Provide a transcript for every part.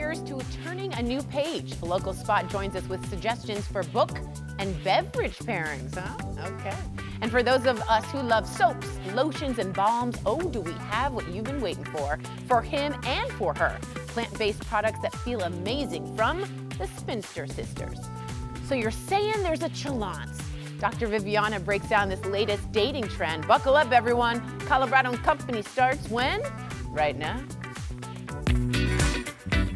years to turning a new page. The local spot joins us with suggestions for book and beverage pairings, huh? Okay. And for those of us who love soaps, lotions, and balms, oh, do we have what you've been waiting for him and for her. Plant-based products that feel amazing from the Spinster Sisters. So you're saying there's a challenge. Dr. Viviana breaks down this latest dating trend. Buckle up, everyone. Colorado & Company starts when? Right now.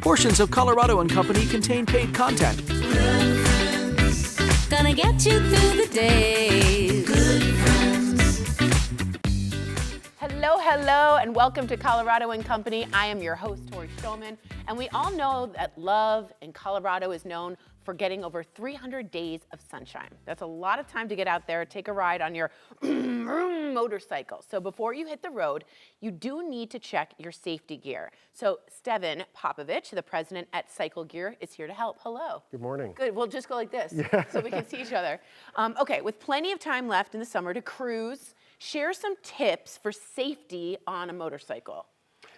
Portions of Colorado & Company contain paid content. Good friends, gonna get you through the day. Good friends. Hello, and welcome to Colorado & Company. I am your host, Tori Shulman, and we all know that love in Colorado is known for getting over 300 days of sunshine. That's a lot of time to get out there, take a ride on your motorcycle. So before you hit the road, you do need to check your safety gear. So Steven Popovich, the president at Cycle Gear, is here to help. Hello. Good morning. Good, we'll just go like this so we can see each other. Okay, with plenty of time left in the summer to cruise, share some tips for safety on a motorcycle.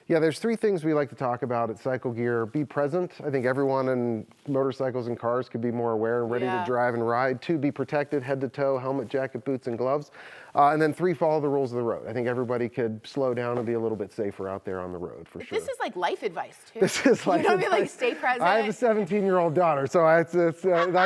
Yeah, there's three things we like to talk about at Cycle Gear. Be present. I think everyone in motorcycles and cars could be more aware and ready to drive and ride. 2, be protected head to toe, helmet, jacket, boots, and gloves. And then 3, follow the rules of the road. I think everybody could slow down and be a little bit safer out there on the road, for sure. This is like life advice, too. This is like, you know what I mean? Like, stay present. I have a 17-year-old daughter, so I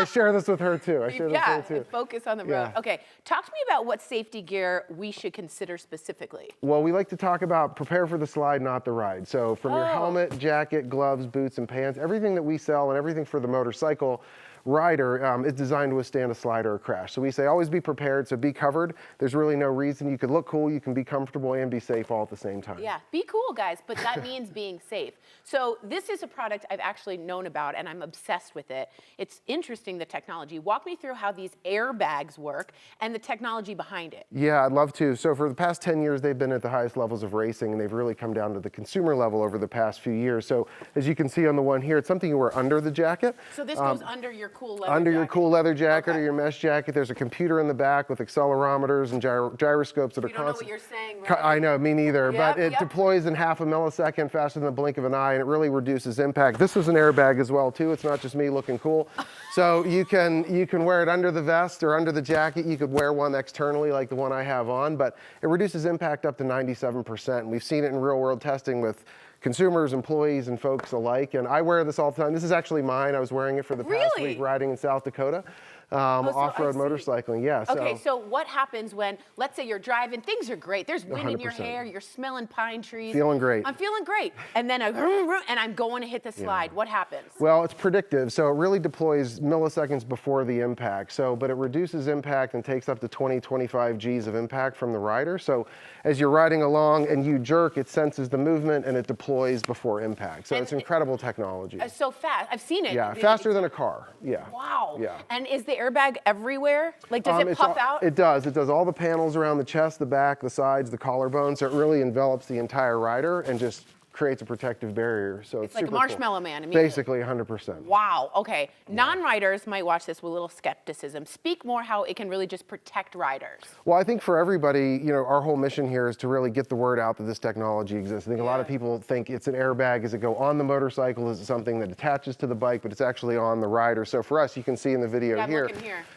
share this with her, too. Focus on the road. Okay, talk to me about what safety gear we should consider specifically. Well, we like to talk about prepare for the slide, not the ride. So from your helmet, jacket, gloves, boots, and pants, everything that we sell and everything for the motorcycle rider is designed to withstand a slide or a crash. So we say always be prepared, so be covered. There's really no reason. You could look cool, you can be comfortable and be safe all at the same time. Yeah, be cool, guys, but that means being safe. So this is a product I've actually known about and I'm obsessed with it. It's interesting, the technology. Walk me through how these airbags work and the technology behind it. Yeah, I'd love to. So for the past 10 years, they've been at the highest levels of racing and they've really come down to the consumer level over the past few years. So as you can see on the one here, it's something you wear under the jacket. So this goes under your cool leather Under jacket. your cool leather jacket or your mesh jacket. There's a computer in the back with accelerometers and gyroscopes that are You don't know what you're saying, right? I know, me neither. But it deploys in half a millisecond, faster than the blink of an eye, and it really reduces impact. This is an airbag as well, too. It's not just me looking cool. So you can wear it under the vest or under the jacket. You could wear one externally like the one I have on, but it reduces impact up to 97%. And we've seen it in real world testing with consumers, employees, and folks alike. And I wear this all the time. This is actually mine. I was wearing it for the past week riding in South Dakota. Off-road motorcycling, yeah. Okay, so what happens when, let's say you're driving, things are great, there's wind in your hair, you're smelling pine trees. Feeling great. I'm feeling great. And then I'm going to hit the slide. What happens? Well, it's predictive, so it really deploys milliseconds before the impact. But it reduces impact and takes up to 25 Gs of impact from the rider. So as you're riding along and you jerk, it senses the movement and it deploys before impact. So it's incredible technology. So fast. I've seen it. Yeah, faster than a car. Yeah. Wow. Yeah. And is the airbag everywhere? Like, does it puff out? It does. It does all the panels around the chest, the back, the sides, the collarbone. So it really envelops the entire rider and just creates a protective barrier. So it's like a super marshmallow cool. man immediately. Basically 100%. Wow, okay. Non-riders might watch this with a little skepticism. Speak more how it can really just protect riders. Well, I think for everybody, our whole mission here is to really get the word out that this technology exists. I think a lot of people think it's an airbag. Does it go on the motorcycle? Is it something that attaches to the bike, but it's actually on the rider? So for us, you can see in the video here,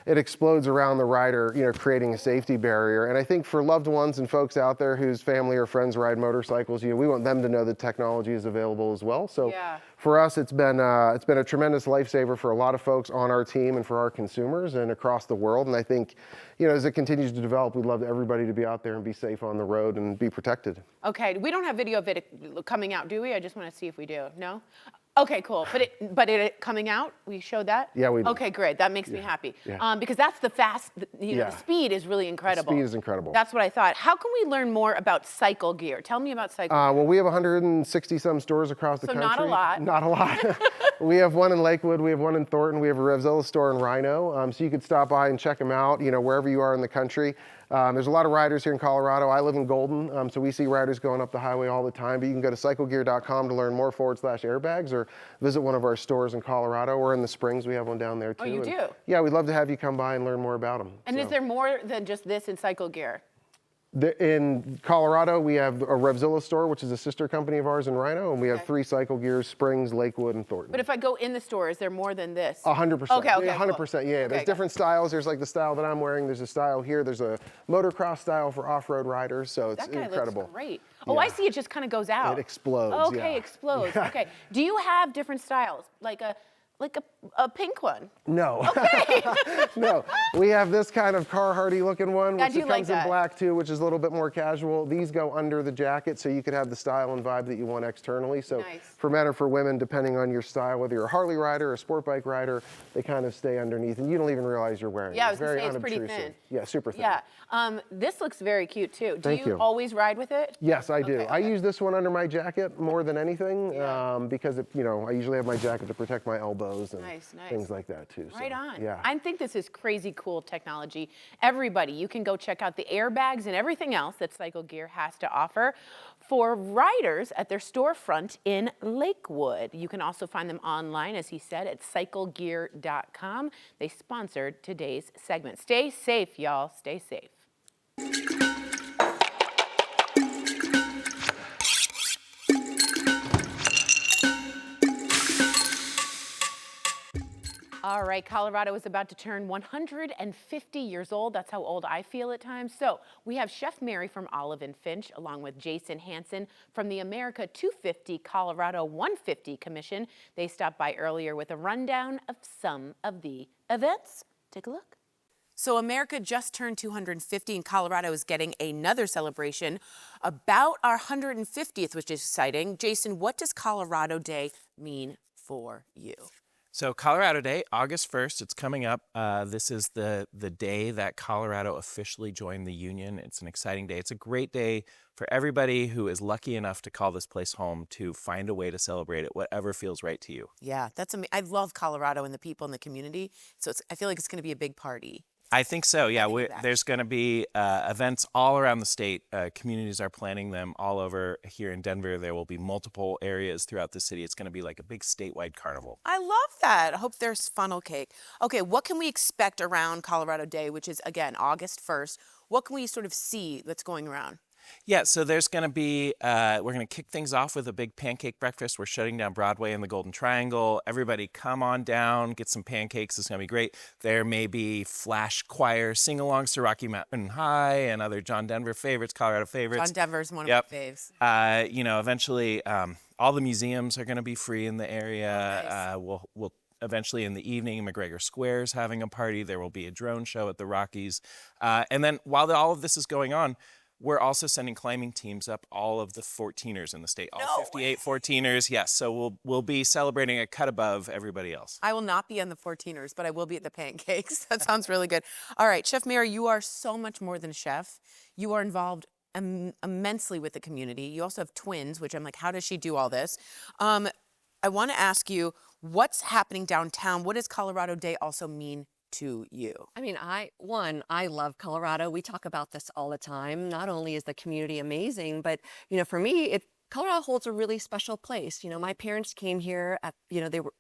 it explodes around the rider, creating a safety barrier. And I think for loved ones and folks out there whose family or friends ride motorcycles, we want them to know that technology is available as well. So for us, it's been a tremendous lifesaver for a lot of folks on our team and for our consumers and across the world. And I think, as it continues to develop, we'd love everybody to be out there and be safe on the road and be protected. Okay, we don't have video of it coming out, do we? I just want to see if we do. No? Okay, cool. But it coming out, we showed that? Yeah, we did. Okay, great. That makes me happy. Because that's the the speed is really incredible. The speed is incredible. That's what I thought. How can we learn more about Cycle Gear? Tell me about Cycle Gear. Well, we have 160 some stores across the country. So not a lot. Not a lot. We have one in Lakewood, we have one in Thornton, we have a Revzilla store in Rhino. So you could stop by and check them out, wherever you are in the country. There's a lot of riders here in Colorado. I live in Golden, so we see riders going up the highway all the time. But you can go to cyclegear.com to learn more /airbags or visit one of our stores in Colorado or in the Springs. We have one down there too. Oh, you do? Yeah, we'd love to have you come by and learn more about them. And is there more than just this in Cycle Gear? In Colorado, we have a Revzilla store, which is a sister company of ours in Rhino, and we have 3 cycle gears: Springs, Lakewood, and Thornton. But if I go in the store, is there more than this? 100%. Okay, okay, 100%. cool. Yeah, there's different styles. There's like the style that I'm wearing. There's a style here. There's a motocross style for off-road riders. So it's That guy incredible. looks great. Oh, I see. It just kind of goes out. It explodes. Okay, yeah. explodes. Yeah. Okay. Do you have different styles, like a pink one? No. Okay. No. We have this kind of Carharty looking one, I which do like comes in that. black too, which is a little bit more casual. These go under the jacket, so you could have the style and vibe that you want externally. So Nice. for men or for women, depending on your style, whether you're a Harley rider or a sport bike rider, they kind of stay underneath, and you don't even realize you're wearing Yeah, it. I was gonna Very say, it's pretty unobtrusive. thin. Yeah, super thin. Yeah. This looks very cute too. Do Thank you. always ride with it? Yes, I do. Okay, I okay. use this one under my jacket more than anything Yeah. because it, I usually have my jacket to protect my elbows and Nice, nice. things like that too. Right so, on. Yeah. I think this is crazy cool technology. Everybody, you can go check out the airbags and everything else that Cycle Gear has to offer for riders at their storefront in Lakewood. You can also find them online, as he said, at cyclegear.com. They sponsored today's segment. Stay safe, y'all. Stay safe. All right, Colorado is about to turn 150 years old. That's how old I feel at times. So we have Chef Mary from Olive and Finch, along with Jason Hansen from the America 250 Colorado 150 Commission. They stopped by earlier with a rundown of some of the events. Take a look. So America just turned 250, and Colorado is getting another celebration about our 150th, which is exciting. Jason, what does Colorado Day mean for you? So Colorado Day, August 1st, it's coming up. This is the day that Colorado officially joined the Union. It's an exciting day. It's a great day for everybody who is lucky enough to call this place home to find a way to celebrate it, whatever feels right to you. Yeah, that's amazing. I love Colorado and the people in the community, so I feel like it's going to be a big party. I think so, yeah. think that. There's going to be events all around the state. Communities are planning them all over. Here in Denver, there will be multiple areas throughout the city. It's going to be like a big statewide carnival. I love that. I hope there's funnel cake. Okay, what can we expect around Colorado Day, which is, again, August 1st? What can we sort of see that's going around? Yeah, so there's going to be, we're going to kick things off with a big pancake breakfast. We're shutting down Broadway and the Golden Triangle. Everybody come on down, get some pancakes. It's going to be great. There may be flash choir sing-alongs to Rocky Mountain High and other John Denver favorites, Colorado favorites. John Denver's one of Yep. my faves. Eventually, all the museums are going to be free in the area. Nice. We'll eventually in the evening, McGregor Square's having a party. There will be a drone show at the Rockies. And then while all of this is going on, we're also sending climbing teams up all of the 14ers in the state, all 58 14ers. Yes, so we'll be celebrating a cut above everybody else. I will not be on the 14ers, but I will be at the pancakes. That sounds really good. All right, Chef Mary, you are so much more than a chef. You are involved immensely with the community. You also have twins, which I'm like, how does she do all this? I want to ask you, what's happening downtown? What does Colorado Day also mean to you? I mean, I love Colorado. We talk about this all the time. Not only is the community amazing, but, for me, Colorado holds a really special place. My parents came here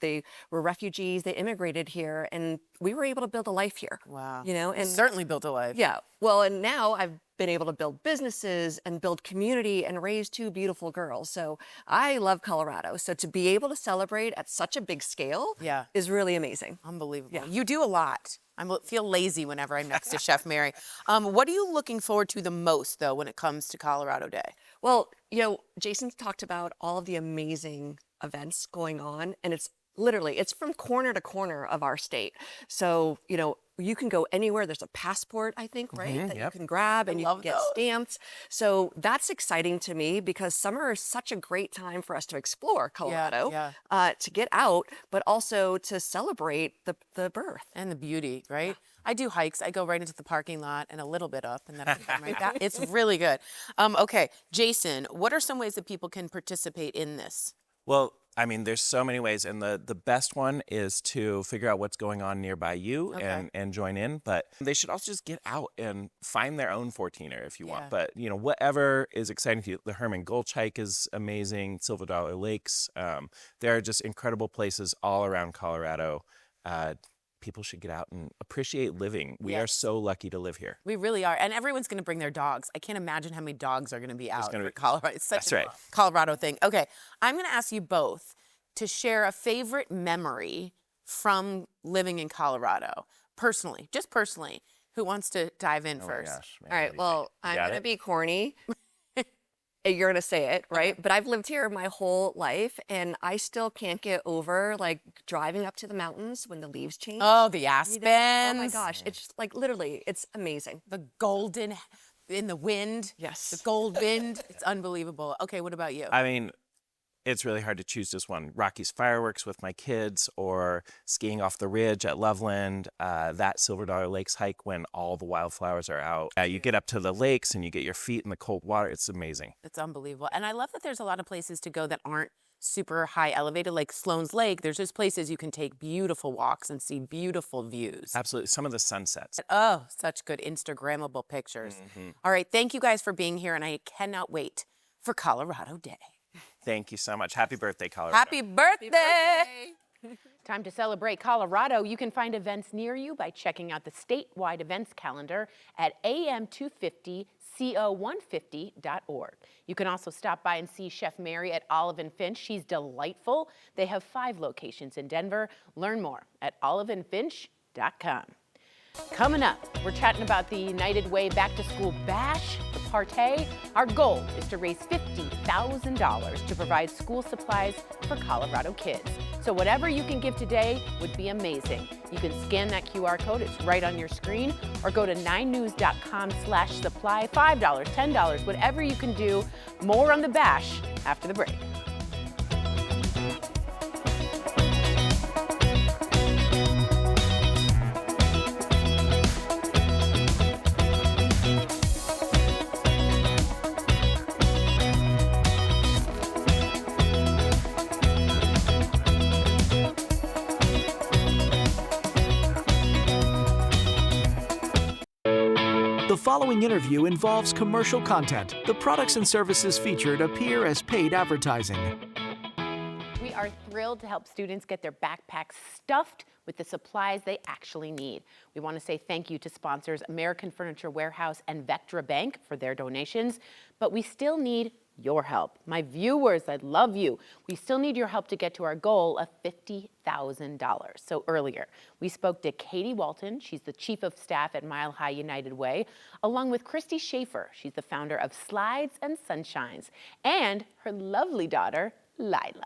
they were refugees. They immigrated here, and we were able to build a life here. Wow. And certainly built a life. yeah. Well, and now I've been able to build businesses and build community and raise 2 beautiful girls. So I love Colorado. So to be able to celebrate at such a big scale is really amazing. Unbelievable. Yeah. You do a lot. I feel lazy whenever I'm next to Chef Mary. What are you looking forward to the most, though, when it comes to Colorado Day? Well, Jason's talked about all of the amazing events going on, and it's from corner to corner of our state. So, you can go anywhere. There's a passport, I think, right, that you can grab and you can get stamps. So that's exciting to me because summer is such a great time for us to explore Colorado, to get out, but also to celebrate the birth. And the beauty, right? I do hikes. I go right into the parking lot and a little bit up, and then I come right back. It's really good. Okay, Jason, what are some ways that people can participate in this? Well, there's so many ways, and the best one is to figure out what's going on nearby you and join in. But they should also just get out and find their own 14er if you want. But, whatever is exciting to you. The Herman Gulch hike is amazing, Silver Dollar Lakes. There are just incredible places all around Colorado people should get out and appreciate living. We are so lucky to live here. We really are. And everyone's going to bring their dogs. I can't imagine how many dogs are going to be out for Colorado. It's such a Colorado thing. Okay, I'm going to ask you both to share a favorite memory from living in Colorado. Personally, just personally. Who wants to dive in first? Gosh, man, All right, well, I'm going to be corny. You're going to say it, right? But I've lived here my whole life, and I still can't get over, like, driving up to the mountains when the leaves change. Oh, the aspens. Oh, my gosh. It's just, like, literally, it's amazing. The golden in the wind. Yes. The gold wind. It's unbelievable. Okay, what about you? I mean, it's really hard to choose just one. Rockies fireworks with my kids, or skiing off the ridge at Loveland, that Silver Dollar Lakes hike when all the wildflowers are out. You get up to the lakes and you get your feet in the cold water. It's amazing. It's unbelievable. And I love that there's a lot of places to go that aren't super high elevated, like Sloan's Lake. There's just places you can take beautiful walks and see beautiful views. Absolutely. Some of the sunsets. Oh, such good Instagrammable pictures. All right, thank you guys for being here, and I cannot wait for Colorado Day. Thank you so much. Happy birthday, Colorado. Happy birthday! Time to celebrate Colorado. You can find events near you by checking out the statewide events calendar at am250co150.org. You can also stop by and see Chef Mary at Olive and Finch. She's delightful. They have 5 locations in Denver. Learn more at oliveandfinch.com. Coming up, we're chatting about the United Way Back to School Bash, the party. Our goal is to raise $50,000 to provide school supplies for Colorado kids. So whatever you can give today would be amazing. You can scan that QR code, it's right on your screen, or go to 9news.com/supply, $5, $10, whatever you can do. More on the Bash after the break. The following interview involves commercial content. The products and services featured appear as paid advertising. We are thrilled to help students get their backpacks stuffed with the supplies they actually need. We want to say thank you to sponsors American Furniture Warehouse and Vectra Bank for their donations, but we still need your help. My viewers, I love you. We still need your help to get to our goal of $50,000. So earlier, we spoke to Katie Walton. She's the Chief of Staff at Mile High United Way, along with Christy Schaefer. She's the founder of Slides and Sunshines, and her lovely daughter, Lila.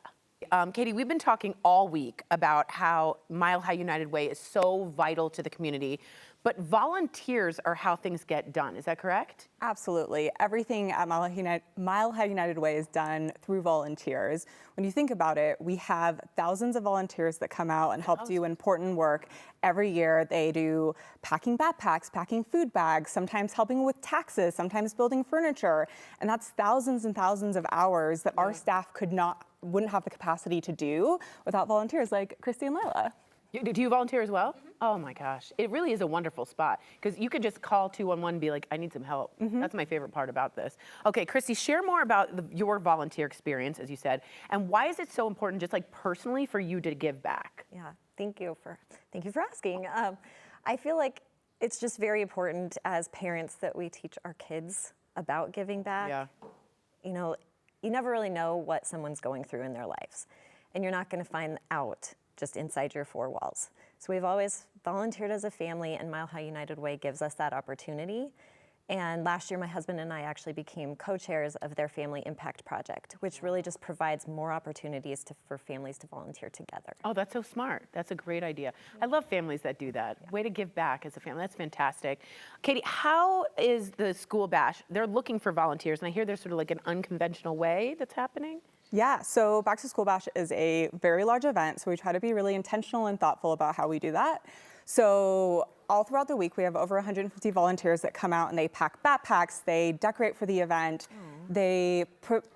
Katie, we've been talking all week about how Mile High United Way is so vital to the community, but volunteers are how things get done. Is that correct? Absolutely. Everything at Mile High United Way is done through volunteers. When you think about it, we have thousands of volunteers that come out and help do important work every year. They do packing backpacks, packing food bags, sometimes helping with taxes, sometimes building furniture. And that's thousands and thousands of hours that our staff wouldn't have the capacity to do without volunteers like Christy and Lila. Do you volunteer as well? Oh my gosh, it really is a wonderful spot because you could just call 211 and be like, I need some help. That's my favorite part about this. Okay, Christy, share more about your volunteer experience, as you said, and why is it so important, just like personally, for you to give back? Yeah, thank you for asking. I feel like it's just very important as parents that we teach our kids about giving back. Yeah. You know, you never really know what someone's going through in their lives, and you're not going to find out just inside your 4 walls. So we've always volunteered as a family, and Mile High United Way gives us that opportunity. And last year, my husband and I actually became co-chairs of their Family Impact Project, which really just provides more opportunities for families to volunteer together. Oh, that's so smart. That's a great idea. I love families that do that. Way to give back as a family. That's fantastic. Katie, how is the school bash? They're looking for volunteers, and I hear there's sort of like an unconventional way that's happening. Yeah, so Back to School Bash is a very large event, so we try to be really intentional and thoughtful about how we do that. So all throughout the week, we have over 150 volunteers that come out and they pack backpacks, they decorate for the event, they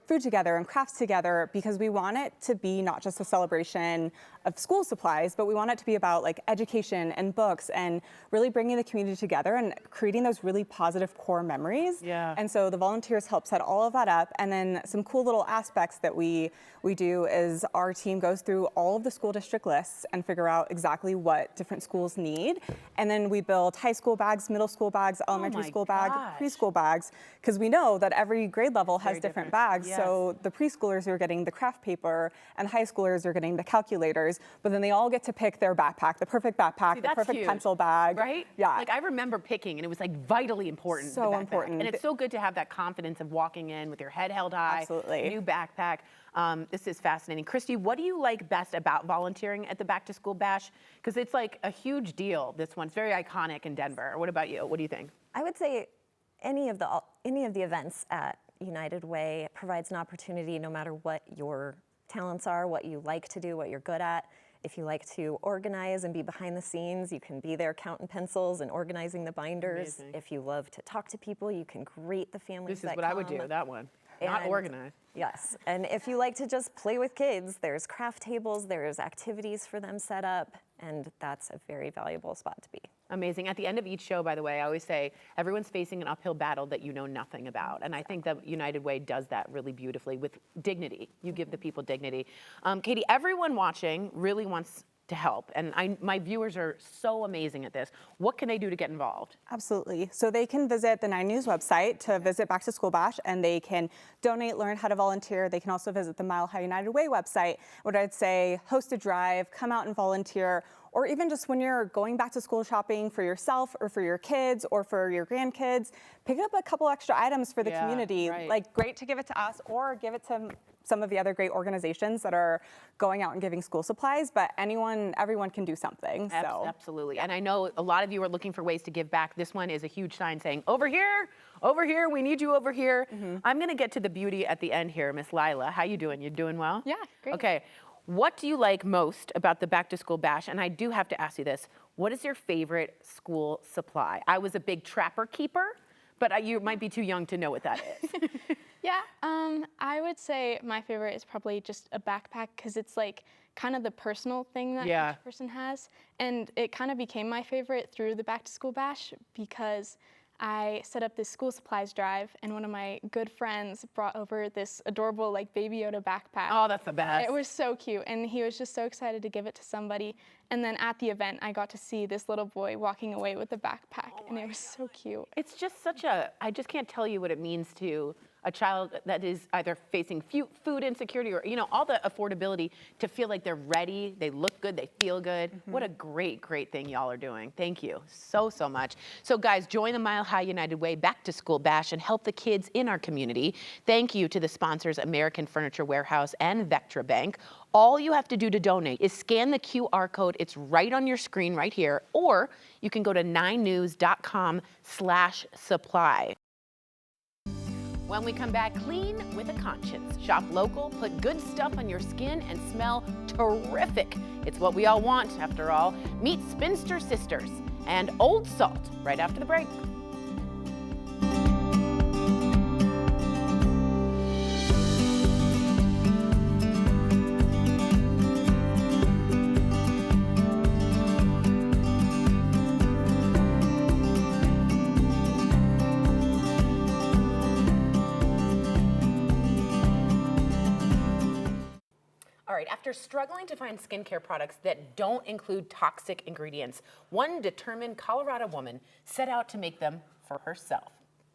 food together and crafts together because we want it to be not just a celebration of school supplies, but we want it to be about like education and books and really bringing the community together and creating those really positive core memories. Yeah. And so the volunteers help set all of that up. And then some cool little aspects that we do is our team goes through all of the school district lists and figure out exactly what different schools need. And then we build high school bags, middle school bags, elementary my school bags, gosh. preschool bags, because we know that every grade level has Very different different. bags. Yes. So the preschoolers are getting the craft paper and the high schoolers are getting the calculators, but then they all get to pick their backpack, the perfect backpack, See, the that's perfect huge, pencil bag. right? Yeah. Like I remember picking, and it was like vitally important. So the backpack. important. And it's so good to have that confidence of walking in with your head held high. Absolutely. New backpack. This is fascinating. Christy, what do you like best about volunteering at the Back to School Bash? Because it's like a huge deal. This one's very iconic in Denver. What about you? What do you think? I would say any of the events at United Way provides an opportunity, no matter what your talents are, what you like to do, what you're good at. If you like to organize and be behind the scenes, you can be there counting pencils and organizing the binders. Amazing. If you love to talk to people, you can greet the families This is that what I would come. do, that one. Not And- organized. Yes, and if you like to just play with kids, there's craft tables, there's activities for them set up, and that's a very valuable spot to be. Amazing. At the end of each show, by the way, I always say everyone's facing an uphill battle that you know nothing about. And I think that United Way does that really beautifully with dignity. You give the people dignity. Katie, everyone watching really wants to help. And my viewers are so amazing at this. What can they do to get involved? Absolutely. So they can visit the 9 News website to visit Back to School Bash, and they can donate, learn how to volunteer. They can also visit the Mile High United Way website. What I'd say, host a drive, come out and volunteer, or even just when you're going back to school shopping for yourself or for your kids or for your grandkids, pick up a couple extra items for the Yeah, community. right. Like, great to give it to us or give it to some of the other great organizations that are going out and giving school supplies, but everyone can do something. So. Absolutely. And I know a lot of you are looking for ways to give back. This one is a huge sign saying, over here, we need you over here. I'm going to get to the beauty at the end here, Miss Lila. How you doing? You doing well? Yeah, great. Okay. What do you like most about the Back to School Bash? And I do have to ask you this. What is your favorite school supply? I was a big trapper keeper, but you might be too young to know what that is. Yeah, I would say my favorite is probably just a backpack because it's like kind of the personal thing that Yeah. each person has. And it kind of became my favorite through the Back to School Bash because I set up this school supplies drive and one of my good friends brought over this adorable like Baby Yoda backpack. Oh, that's the best. It was so cute, and he was just so excited to give it to somebody. And then at the event, I got to see this little boy walking away with the backpack, and it was so cute. It's just I just can't tell you what it means to a child that is either facing food insecurity or, all the affordability to feel like they're ready, they look good, they feel good. What a great, great thing y'all are doing. Thank you so much. So guys, join the Mile High United Way Back to School Bash and help the kids in our community. Thank you to the sponsors American Furniture Warehouse and Vectra Bank. All you have to do to donate is scan the QR code. It's right on your screen right here, or you can go to 9news.com/supply. When we come back, clean with a conscience. Shop local, put good stuff on your skin, and smell terrific. It's what we all want, after all. Meet Spinster Sisters and Old Salt right after the break. All right, after struggling to find skincare products that don't include toxic ingredients, one determined Colorado woman set out to make them for herself.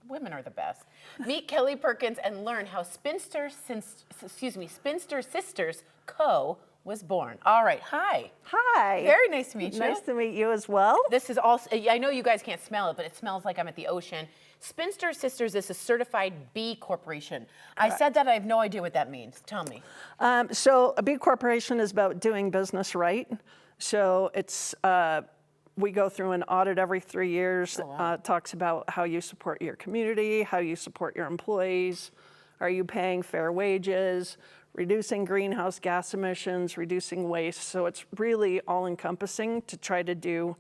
Women are the best. Meet Kelly Perkins and learn how Spinster Sisters Co. was born. All right, hi. Hi. Very nice to meet you. Nice to meet you as well. This is also, I know you guys can't smell it, but it smells like I'm at the ocean. Spinster Sisters is a certified B Corporation. I said that, I have no idea what that means. Tell me. So a B Corporation is about doing business right. So it's, we go through an audit every 3 years. Talks about how you support your community, how you support your employees. Are you paying fair wages? Reducing greenhouse gas emissions, reducing waste. So it's really all encompassing to try to do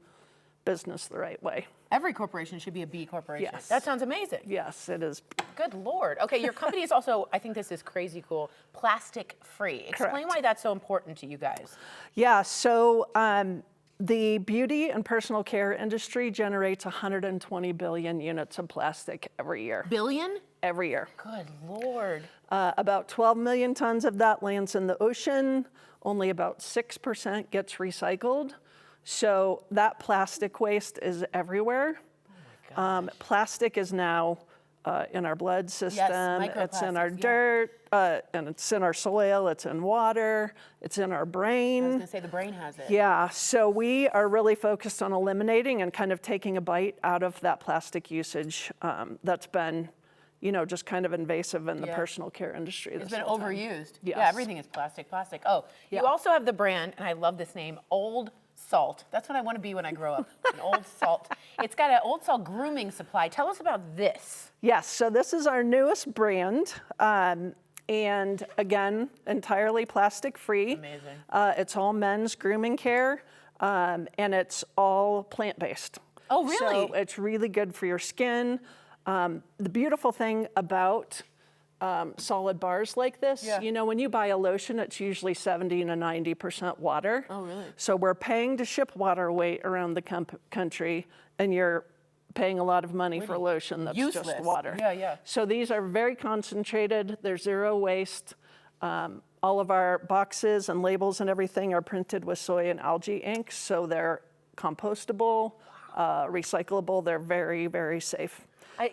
business the right way. Every corporation should be a B corporation. Yes. That sounds amazing. Yes, it is. Good Lord. Okay, your company is also, I think this is crazy cool, plastic free. Explain Correct. why that's so important to you guys. Yeah, so the beauty and personal care industry generates 120 billion units of plastic every year. Billion? Every year. Good Lord. About 12 million tons of that lands in the ocean. Only about 6% gets recycled. So that plastic waste is everywhere. Plastic is now in our blood system, it's in our dirt, and it's in our soil, it's in water, it's in our brain. I was gonna say the brain has it. Yeah, so we are really focused on eliminating and kind of taking a bite out of that plastic usage that's been, you know, just kind of invasive in the personal care industry. It's been overused. Yes. Yeah, everything is plastic, plastic. Oh, you also have the brand, and I love this name, Old Salt. That's what I want to be when I grow up, an Old Salt. It's got an Old Salt grooming supply. Tell us about this. Yes, so this is our newest brand. And again, entirely plastic free. Amazing. It's all men's grooming care, and it's all plant-based. Oh, really? So it's really good for your skin. The beautiful thing about solid bars like this, you know, when you buy a lotion, it's usually 70 to 90% water. Oh, really? So we're paying to ship water weight around the country, and you're paying a lot of money for a lotion that's just water. Yeah, yeah. So these are very concentrated. They're zero waste. All of our boxes and labels and everything are printed with soy and algae ink, so they're compostable, recyclable. They're very, very safe.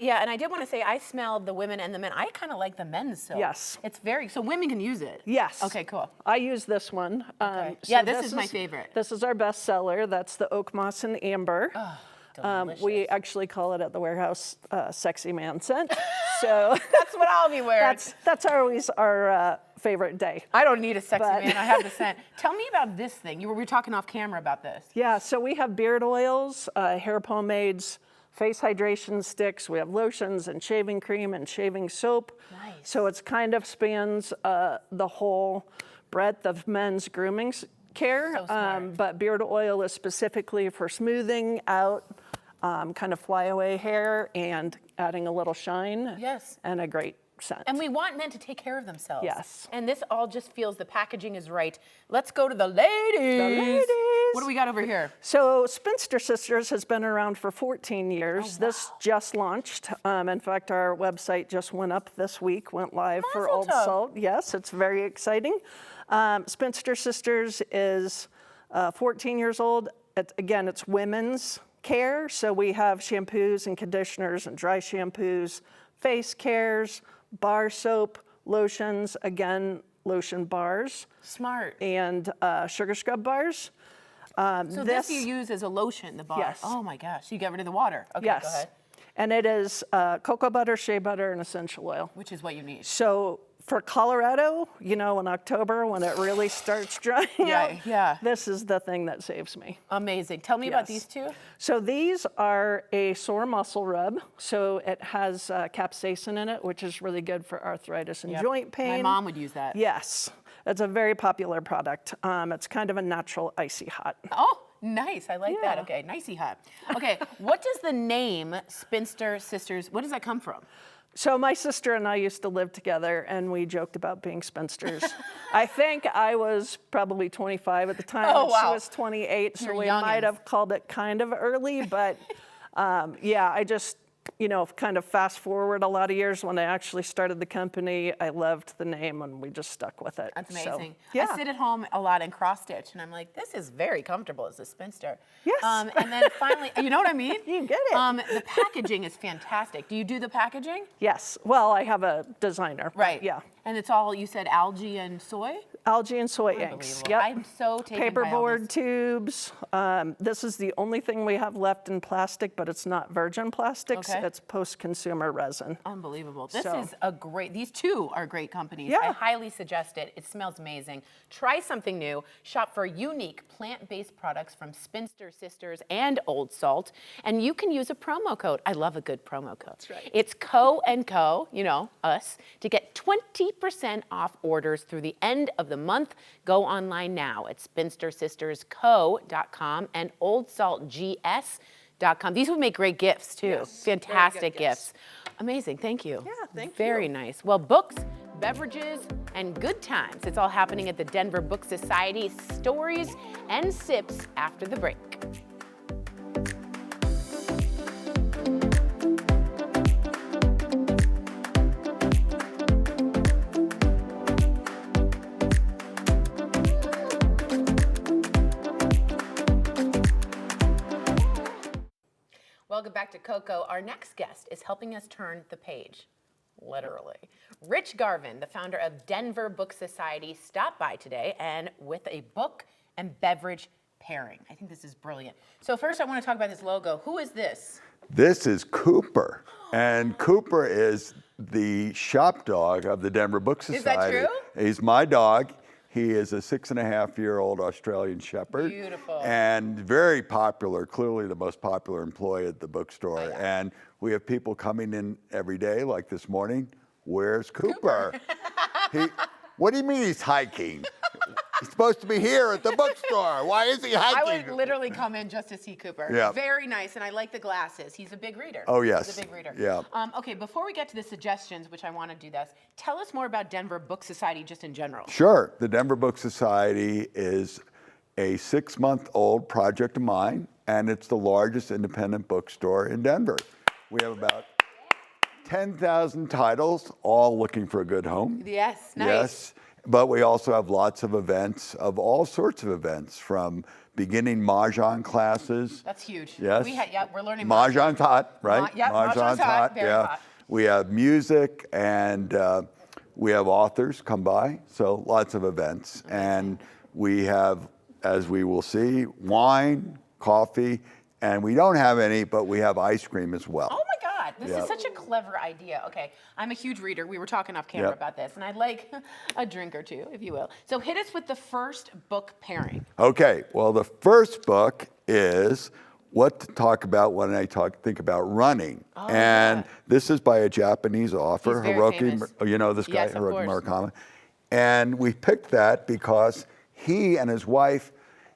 Yeah, and I did want to say, I smelled the women and the men. I kind of like the men's soap. Yes. It's very, so women can use it. Yes. Okay, cool. I use this one. Okay. Yeah, this is my favorite. This is our best seller. That's the oak moss and amber. Delicious. We actually call it at the warehouse sexy man scent. So That's what I'll be wearing. that's always our favorite day. I don't need a sexy man. I have the scent. Tell me about this thing. We were talking off camera about this. Yeah, so we have beard oils, hair pomades, face hydration sticks. We have lotions and shaving cream and shaving soap. Nice. So it's kind of spans the whole breadth of men's grooming care. So smart. But beard oil is specifically for smoothing out kind of flyaway hair and adding a little shine. Yes. And a great scent. And we want men to take care of themselves. Yes. And this all just feels the packaging is right. Let's go to the ladies. The ladies. What do we got over here? So Spinster Sisters has been around for 14 years. Oh, wow. This just launched. In fact, our website just went up this week, went live for Old Salt. Yes, it's very exciting. Spinster Sisters is 14 years old. Again, it's women's care. So we have shampoos and conditioners and dry shampoos, face cares, bar soap, lotions, again, lotion bars. Smart. And sugar scrub bars. So this you use as a lotion, the bar. Yes. Oh my gosh. You get rid of the water. Okay, Yes. go ahead. And it is cocoa butter, shea butter, and essential oil. Which is what you need. So for Colorado, you know, in October when it really starts drying out, this is the thing that saves me. Amazing. Tell me about these two. So these are a sore muscle rub. So it has capsaicin in it, which is really good for arthritis and joint pain. My mom would use that. Yes. It's a very popular product. It's kind of a natural icy hot. Oh, nice. I like that. Okay, nicey hot. Okay, what does the name Spinster Sisters, what does that come from? So my sister and I used to live together, and we joked about being spinsters. I think I was probably 25 at the time, and she was 28, so we might have called it kind of early, but yeah, I just, you know, kind of fast forward a lot of years when I actually started the company. I loved the name, and we just stuck with it. That's amazing. So, yeah. I sit at home a lot and cross stitch, and I'm like, this is very comfortable as a spinster. Yes. And then finally, you know what I mean? You get it. The packaging is fantastic. Do you do the packaging? Yes. Well, I have a designer. Right. Yeah. And it's all, you said algae and soy? Algae and soy inks. Yep. I'm so taken by all Paperboard this. tubes. This is the only thing we have left in plastic, but it's not virgin plastics. Okay. It's post-consumer resin. Unbelievable. This So- is a great, these two are great companies. Yeah. I highly suggest it. It smells amazing. Try something new. Shop for unique plant-based products from Spinster Sisters and Old Salt. And you can use a promo code. I love a good promo code. That's right. It's CO&Co, you know, us, to get 20% off orders through the end of the month. Go online now at spinstersistersco.com and oldsaltgs.com. KUSA-TV.com. These would make great gifts too. Yes, Fantastic very good gifts. Amazing, thank you. Yeah, thank you. Very nice. Well, books, beverages, and good times. It's all happening at the Denver Book Society. Stories and sips after the break. Welcome back to COCO. Our next guest is helping us turn the page, literally. Rich Garvin, the founder of Denver Book Society, stopped by today and with a book and beverage pairing. I think this is brilliant. So first I want to talk about this logo. Who is this? This is Cooper, and Cooper is the shop dog of the Denver Book Society. Is that true? He's my dog. He is a 6.5-year-old Australian Shepherd. Beautiful. And very popular, clearly the most popular employee at the bookstore. Oh, yeah. And we have people coming in every day, like this morning. Where's Cooper? What do you mean he's hiking? He's supposed to be here at the bookstore. Why is he hiking? I would literally come in just to see Cooper. Yeah. Very nice, and I like the glasses. He's a big reader. Oh, yes. He's a big reader. Yeah. Okay, before we get to the suggestions, which I want to do this, tell us more about Denver Book Society just in general. Sure. The Denver Book Society is a 6-month-old project of mine, and it's the largest independent bookstore in Denver. We have about 10,000 titles, all looking for a good home. Yes, nice. Yes, but we also have lots of events, of all sorts of events, from beginning Mahjong classes. That's huge. Yes. We're learning Mahjong's hot, right? Yep, Mahjong's hot, very hot. We have music, and we have authors come by, so lots of events. And we have, as we will see, wine, coffee, and we don't have any, but we have ice cream as well. Oh my God, this is such a clever idea. Okay, I'm a huge reader. We were talking off camera about this, and I like a drink or two, if you will. So hit us with the first book pairing. Okay, well, the first book is What to Talk About When I Think About Running. Oh, and this is by a Japanese author, He's very famous. You know this guy, Yes, of Hiroki course. Murakami. And we picked that because he and his wife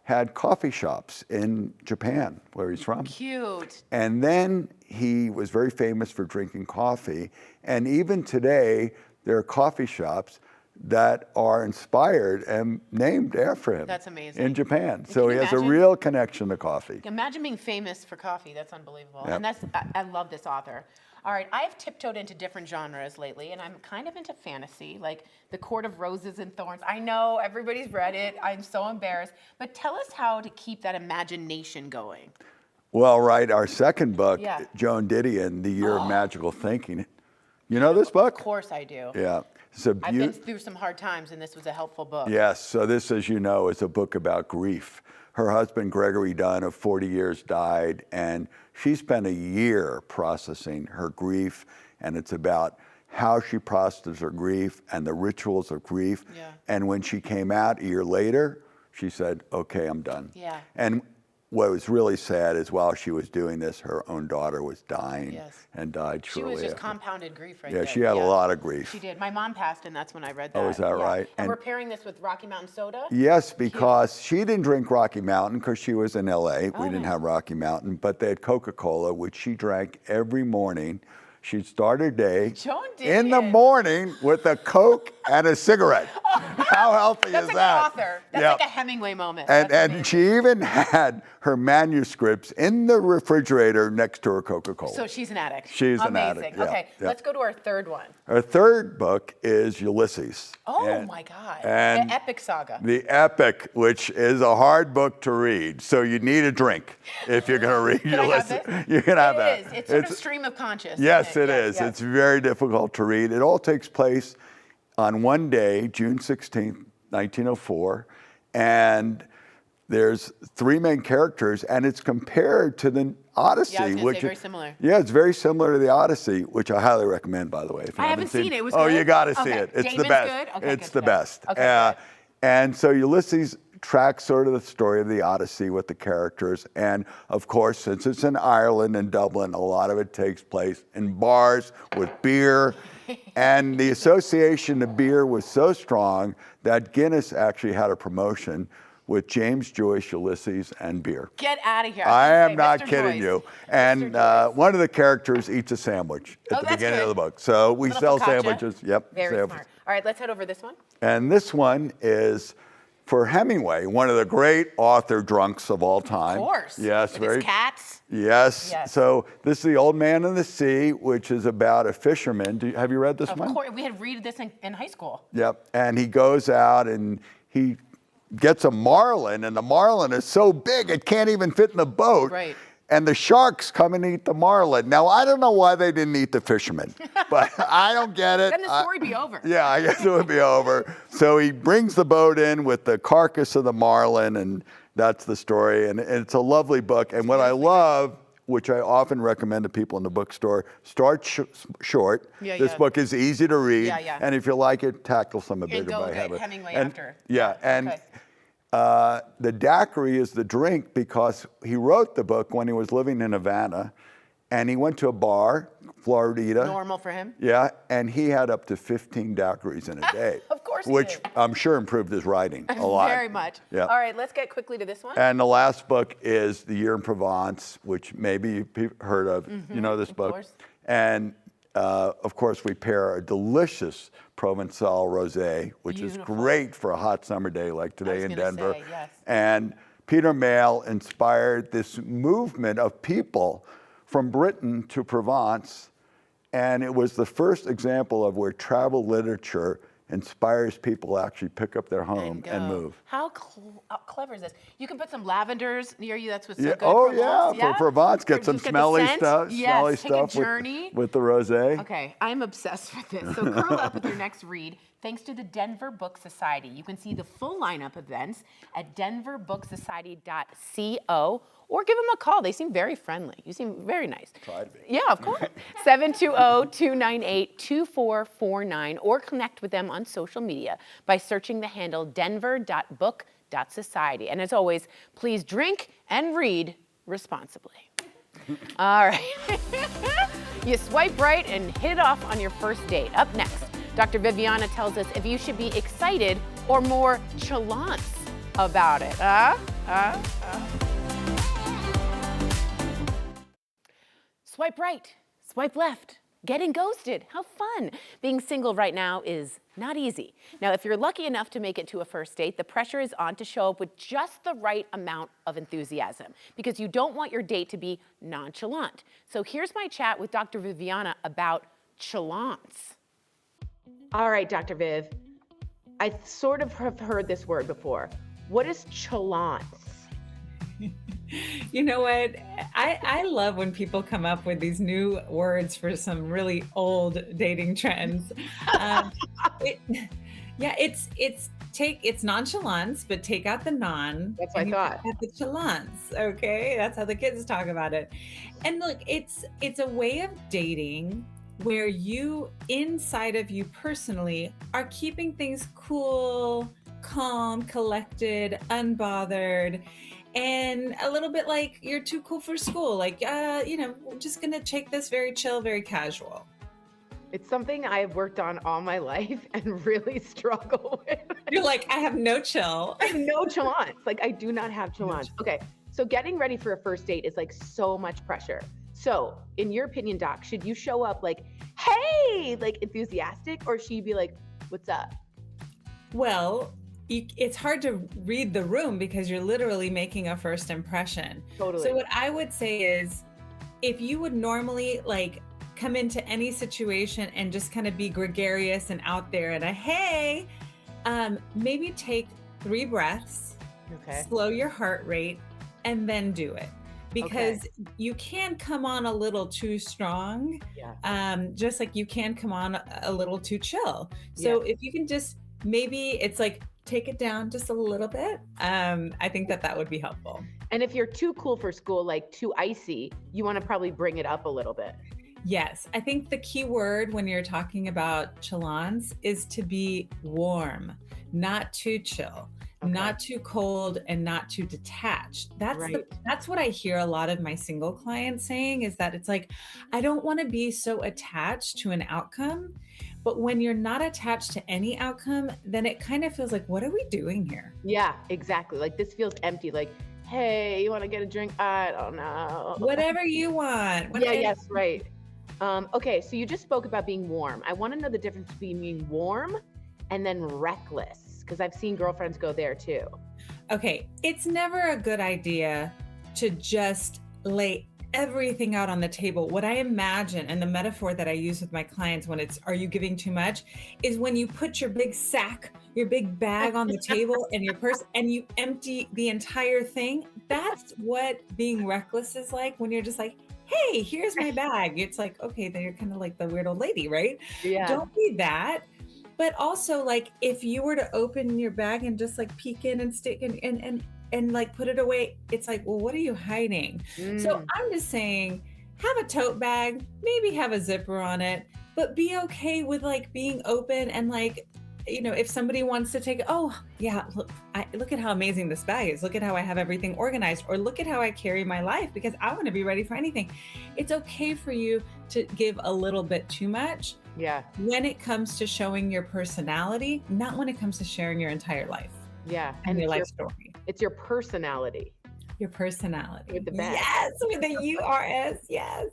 had coffee shops in Japan, where he's from. Cute. And then he was very famous for drinking coffee. And even today, there are coffee shops that are inspired and named after him. That's amazing. In Japan. Can So you he has a imagine? real connection to coffee. Imagine being famous for coffee. That's unbelievable. Yep. And I love this author. All right, I've tiptoed into different genres lately, and I'm kind of into fantasy, like The Court of Roses and Thorns. I know everybody's read it. I'm so embarrassed. But tell us how to keep that imagination going. Well, right, our second book, Yeah. Joan Didion, The Year of Magical Thinking. You know this book? Of course I do. Yeah. It's a I've been through some hard times, and this was a helpful book. Yes, so this, as you know, is a book about grief. Her husband, Gregory Dunn, of 40 years, died, and she spent a year processing her grief, and it's about how she processes her grief and the rituals of grief. Yeah. And when she came out a year later, she said, okay, I'm done. Yeah. And what was really sad is while she was doing this, her own daughter was dying and died She shortly was just after. compounded grief right Yeah, there. she had a lot of grief. She did. My mom passed, and that's when I read that. Oh, is that right? And And- we're pairing this with Rocky Mountain Soda? Yes, because she didn't drink Rocky Mountain because she was in LA. We didn't nice. have Rocky Mountain, but they had Coca-Cola, which she drank every morning. She'd start her day Joan in the Didion. morning with a Coke and a cigarette. How healthy That's is like that? an author. That's Yeah. like a Hemingway moment. And, That's and amazing. she even had her manuscripts in the refrigerator next to her Coca-Cola. So she's an addict. She's an Amazing. addict, yeah, Okay, yeah. let's go to our third one. Her third book is Ulysses. Oh And- my God. and The epic saga. The epic, which is a hard book to read, so you need a drink if you're going to read Can I have Ulysses. this? You can have It that. is. It's sort of stream of conscious. Yes, isn't it is. Yes. It's very difficult to read. It all takes place on one day, June 16th, 1904, and there's three main characters, and it's compared to the Odyssey. Yeah, I was gonna which say, very similar. Yeah, it's very similar to the Odyssey, which I highly recommend, by the way. If you I haven't seen it. It was Oh, good? you got to see Okay. it. It's Damon's the best. good? Okay, It's good, the good. best. Okay, good. And so Ulysses tracks sort of the story of the Odyssey with the characters. And of course, since it's in Ireland and Dublin, a lot of it takes place in bars with beer. And the association to beer was so strong that Guinness actually had a promotion with James Joyce, Ulysses, and beer. Get out of here. I am Mr. not kidding Joyce. you. And one of the characters eats a sandwich at the that's beginning good. of the book. So we Little sell focaccia. sandwiches. Yep. Very sandwiches. smart. All right, let's head over this one. And this one is for Hemingway, one of the great author drunks of all time. Of course. Yes, With very. his cats. Yes. Yes. So this is The Old Man in the Sea, which is about a fisherman. Have you read this one? Of course, we had read this in high school. Yep. And he goes out and he gets a marlin, and the marlin is so big it can't even fit in the boat. Right. And the sharks come and eat the marlin. Now, I don't know why they didn't eat the fisherman, but I don't get it. Then the story be over. Yeah, I guess it would be over. So he brings the boat in with the carcass of the marlin, and that's the story. And it's a lovely book. And what I love, which I often recommend to people in the bookstore, start short. Yeah, this yeah. book is easy to read. Yeah, yeah. And if you like it, tackle some of And bigger go by get habit. Hemingway And- after. Yeah, and Okay. the daiquiri is the drink because he wrote the book when he was living in Havana, and he went to a bar, Floridita. Normal for him. Yeah, and he had up to 15 daiquiris in a day. Of course he which did. I'm sure improved his writing a lot. Very much. Yeah. All right, let's get quickly to this one. And the last book is The Year in Provence, which maybe you've heard of. You know this book. course. And of course, we pair a delicious Provençal rosé, which Beautiful. is great for a hot summer day like I today was in gonna Denver. say, yes. And Peter Mayle inspired this movement of people from Britain to Provence. And it was the first example of where travel literature inspires people to actually pick up their home and go. move. How clever is this? You can put some lavenders near you. That's what's so Yeah. good. Oh, Provence. yeah. For Provence, get For- some just get the smelly scent. stuff. Yes, Smelly take stuff a journey. with the rosé. Okay, I'm obsessed with this. So curl up with your next read. Thanks to the Denver Book Society. You can see the full lineup of events at denverbooksociety.co or give them a call. They seem very friendly. You seem very nice. Try to be. Yeah, of course. 720-298-2449 or connect with them on social media by searching the handle denver.book.society. And as always, please drink and read responsibly. All right. You swipe right and hit it off on your first date. Up next, Dr. Viviana tells us if you should be excited or more chalant about it. Swipe right, swipe left. Getting ghosted, how fun. Being single right now is not easy. Now, if you're lucky enough to make it to a first date, the pressure is on to show up with just the right amount of enthusiasm because you don't want your date to be nonchalant. So here's my chat with Dr. Viviana about chalants. All right, Dr. Viv, I sort of have heard this word before. What is chalants? You know what? I love when people come up with these new words for some really old dating trends. It's nonchalance, but take out the non. That's what I and you thought. add the chalance. Okay, that's how the kids talk about it. And look, it's a way of dating where you, inside of you personally, are keeping things cool, calm, collected, unbothered. And a little bit like you're too cool for school. Like, we're just going to take this very chill, very casual. It's something I've worked on all my life and really struggle with. You're like, I have no chill. I have no chalants. Like, I do not have chalants. Okay, so getting ready for a first date is like so much pressure. So, in your opinion, Doc, should you show up like, hey, like enthusiastic, or should you be like, what's up? Well, it's hard to read the room because you're literally making a first impression. Totally. So what I would say is, if you would normally like come into any situation and just kind of be gregarious and out there and hey, maybe take 3 breaths, Okay. slow your heart rate, and then do it. Because you can come on a little too strong, just like you can come on a little too chill. So if you can just, maybe it's like, take it down just a little bit. I think that would be helpful. And if you're too cool for school, like too icy, you want to probably bring it up a little bit. Yes, I think the key word when you're talking about chalants is to be warm, not too chill, not too cold, and not too detached. That's what I hear a lot of my single clients saying, is that it's like, I don't want to be so attached to an outcome, But when you're not attached to any outcome, then it kind of feels like, what are we doing here? Yeah, exactly. Like this feels empty. Like, hey, you want to get a drink? I don't know. Whatever you want. Yeah, yes, right. Okay, so you just spoke about being warm. I want to know the difference between being warm and then reckless, because I've seen girlfriends go there too. Okay, it's never a good idea to just lay everything out on the table. What I imagine, and the metaphor that I use with my clients when it's, are you giving too much, is when you put your big sack, your big bag on the table and your purse and you empty the entire thing. That's what being reckless is like, when you're just like, hey, here's my bag. It's like, okay, then you're kind of like the weird old lady, right? Yeah. Don't be that. But also, like, if you were to open your bag and just like peek in and stick and like put it away, it's like, well, what are you hiding? So I'm just saying, have a tote bag, maybe have a zipper on it, but be okay with like being open and like, you know, if somebody wants to take, oh yeah, look at how amazing this bag is. Look at how I have everything organized, or look at how I carry my life, because I want to be ready for anything. It's okay for you to give a little bit too much. Yeah. When it comes to showing your personality, not when it comes to sharing your entire life. Yeah. And your life story. It's your personality. Your personality. With the bag. Yes, with the URS, yes.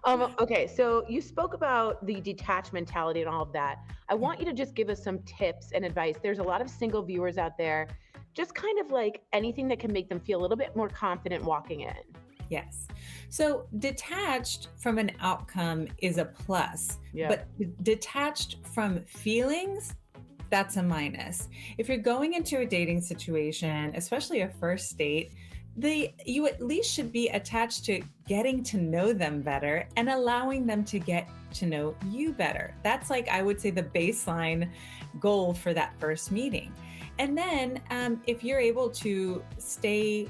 Okay, so you spoke about the detached mentality and all of that. I want you to just give us some tips and advice. There's a lot of single viewers out there, just kind of like anything that can make them feel a little bit more confident walking in. Yes. So detached from an outcome is a plus, but detached from feelings, that's a minus. If you're going into a dating situation, especially a first date, you at least should be attached to getting to know them better and allowing them to get to know you better. That's like, I would say, the baseline goal for that first meeting. And then if you're able to stay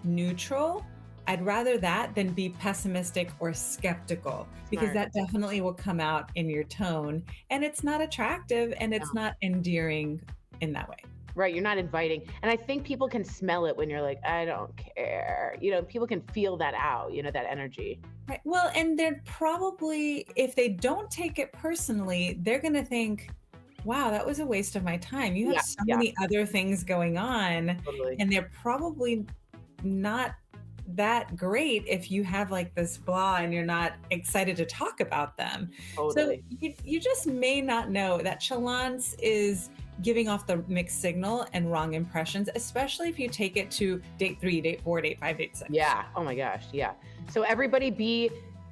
neutral, I'd rather that than be pessimistic or skeptical, because that definitely will come out in your tone, and it's not attractive and it's not endearing in that way. Right, you're not inviting. And I think people can smell it when you're like, I don't care. You know, people can feel that out, you know, that energy. Right. Well, and they're probably, if they don't take it personally, they're going to think, wow, that was a waste of my time. You have so many other things going on, and they're probably not that great if you have like this blah and you're not excited to talk about them. So you just may not know that chalance is giving off the mixed signal and wrong impressions, especially if you take it to date 3, date 4, date 5, date 6. Yeah. Oh my gosh. Yeah. So everybody be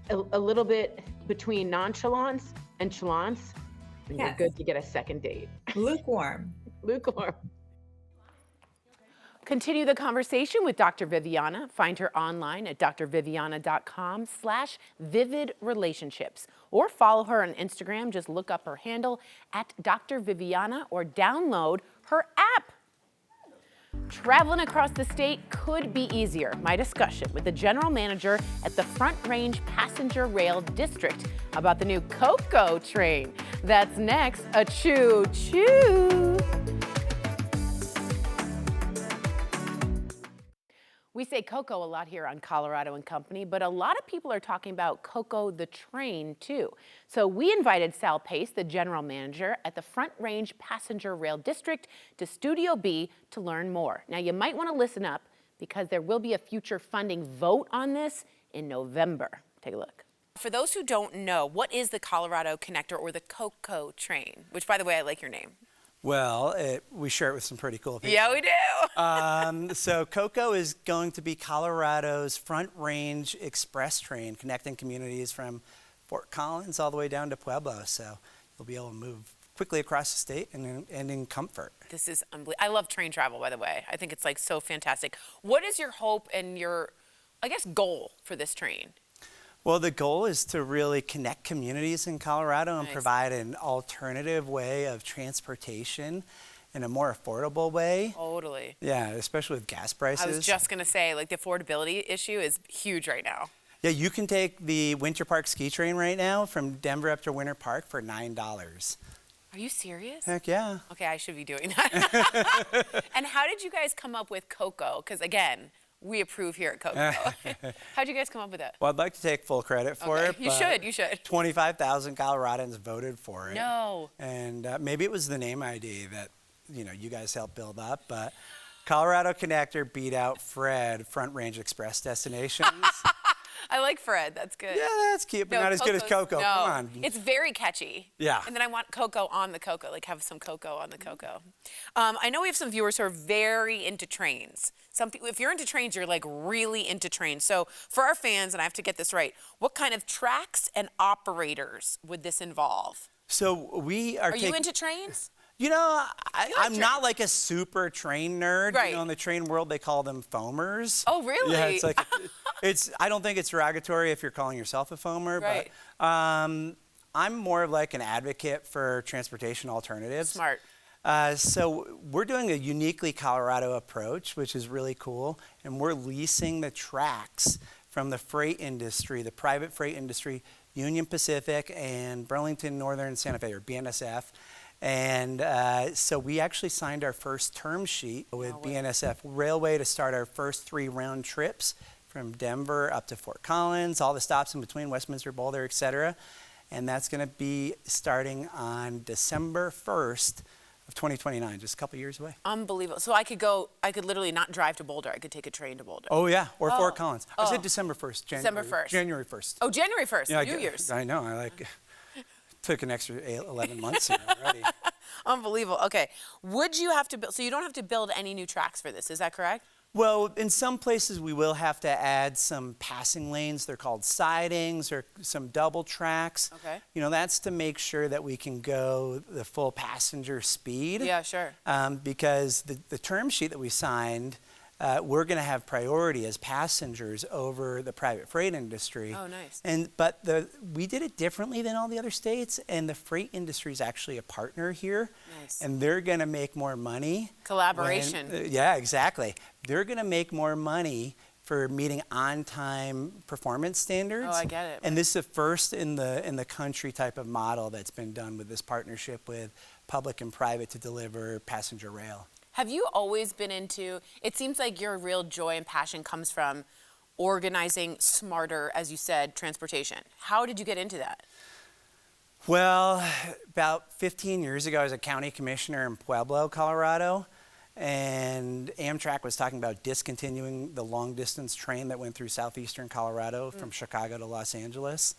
a little bit between nonchalance and chalance, and you're good to get a second date. Lukewarm. Lukewarm. Continue the conversation with Dr. Viviana. Find her online at drviviana.com/vividrelationships, or follow her on Instagram. Just look up her handle at Dr. Viviana, or download her app. Traveling across the state could be easier. My discussion with the general manager at the Front Range Passenger Rail District about the new COCO train. That's next. A choo-choo. We say COCO a lot here on Colorado and Company, but a lot of people are talking about COCO the train too. So we invited Sal Pace, the general manager at the Front Range Passenger Rail District, to Studio B to learn more. Now you might want to listen up, because there will be a future funding vote on this in November. Take a look. For those who don't know, what is the Colorado Connector, or the COCO train? Which, by the way, I like your name. Well, we share it with some pretty cool people. Yeah, we do. So COCO is going to be Colorado's Front Range Express train, connecting communities from Fort Collins all the way down to Pueblo. So you'll be able to move quickly across the state and in comfort. This is unbelievable. I love train travel, by the way. I think it's like so fantastic. What is your hope and your, I guess, goal for this train? Well, the goal is to really connect communities in Colorado and provide an alternative way of transportation in a more affordable way. Totally. Yeah, especially with gas prices. I was just going to say, like, the affordability issue is huge right now. Yeah, you can take the Winter Park ski train right now from Denver up to Winter Park for $9. Are you serious? Heck yeah. Okay, I should be doing that. And how did you guys come up with COCO? Because again, we approve here at COCO. How'd you guys come up with that? Well, I'd like to take full credit for it. You should. 25,000 Coloradans voted for it. No. And maybe it was the name ID that, you guys helped build up, but Colorado Connector beat out Fred, Front Range Express Destinations. I like Fred. That's good. Yeah, that's cute, but not as good as COCO. No. Come on. It's very catchy. Yeah. And then I want COCO on the COCO, like have some COCO on the COCO. I know we have some viewers who are very into trains. Some people, if you're into trains, you're like really into trains. So for our fans, and I have to get this right, what kind of tracks and operators would this involve? So we are. Are you into trains? I'm not like a super train nerd. Right. In the train world, they call them foamers. Oh, really? Yeah, it's like, I don't think it's derogatory if you're calling yourself a foamer, right. but I'm more of like an advocate for transportation alternatives. Smart. So we're doing a uniquely Colorado approach, which is really cool, and we're leasing the tracks from the freight industry, the private freight industry, Union Pacific and Burlington Northern Santa Fe, or BNSF. And so we actually signed our first term sheet with BNSF Railway to start our first 3 round trips from Denver up to Fort Collins, all the stops in between, Westminster, Boulder, et cetera. And that's going to be starting on December 1st of 2029, just a couple years away. Unbelievable. So I could literally not drive to Boulder. I could take a train to Boulder. Oh, yeah, or Fort Collins. I said December 1st. December 1st. January 1st. Oh, January 1st, Yeah, New Year's. I know, took an extra 11 months here already. Unbelievable. Okay. Would you have to build, so you don't have to build any new tracks for this, is that correct? Well, in some places we will have to add some passing lanes. They're called sidings, or some double tracks. Okay. That's to make sure that we can go the full passenger speed. Yeah, sure. Because the term sheet that we signed, we're going to have priority as passengers over the private freight industry. Oh, nice. But we did it differently than all the other states, and the freight industry is actually a partner here. Nice. And they're going to make more money. Collaboration. Yeah, exactly. They're going to make more money for meeting on-time performance standards. Oh, I get it. And this is the first in the country type of model that's been done with this partnership with public and private to deliver passenger rail. Have you always been into, it seems like your real joy and passion comes from organizing smarter, as you said, transportation. How did you get into that? Well, about 15 years ago, I was a county commissioner in Pueblo, Colorado, and Amtrak was talking about discontinuing the long-distance train that went through southeastern Colorado from Chicago to Los Angeles.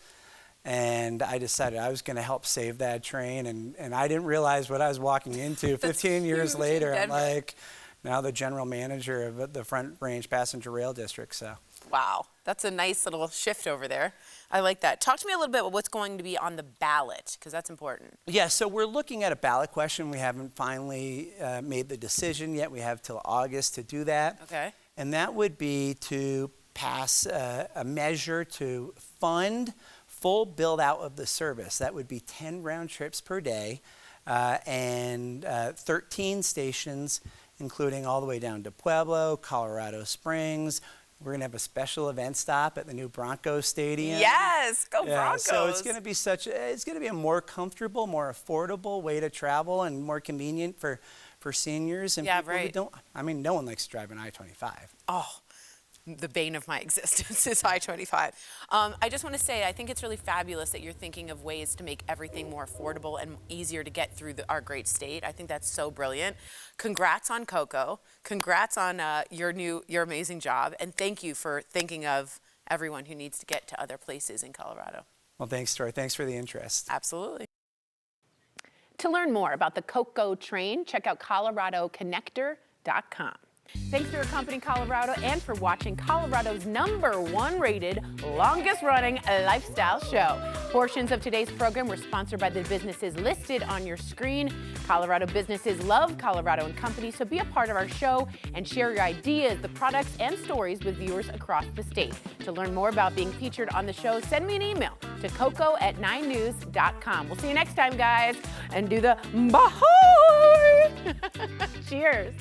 And I decided I was going to help save that train, and I didn't realize what I was walking into. 15 years later, I'm like now the general manager of the Front Range Passenger Rail District. So. Wow, that's a nice little shift over there. I like that. Talk to me a little bit about what's going to be on the ballot, because that's important. Yeah, so we're looking at a ballot question. We haven't finally made the decision yet. We have till August to do that. Okay. And that would be to pass a measure to fund full build out of the service. That would be 10 round trips per day and 13 stations, including all the way down to Pueblo, Colorado Springs. We're going to have a special event stop at the new Broncos Stadium. Yes, go Broncos. So it's going to be it's going to be a more comfortable, more affordable way to travel and more convenient for seniors and people who don't, no one likes driving I-25. Oh, the bane of my existence is I-25. I just want to say, I think it's really fabulous that you're thinking of ways to make everything more affordable and easier to get through our great state. I think that's so brilliant. Congrats on COCO. Congrats on your amazing job. And thank you for thinking of everyone who needs to get to other places in Colorado. Well, thanks, Tori. Thanks for the interest. Absolutely. To learn more about the COCO train, check out coloradoconnector.com. Thanks for your company, Colorado, and for watching Colorado's #1 rated, longest running lifestyle show. Portions of today's program were sponsored by the businesses listed on your screen. Colorado businesses love Colorado and company, so be a part of our show and share your ideas, the products, and stories with viewers across the state. To learn more about being featured on the show, send me an email to coco@9news.com. We'll see you next time, guys, and do the bye. Cheers.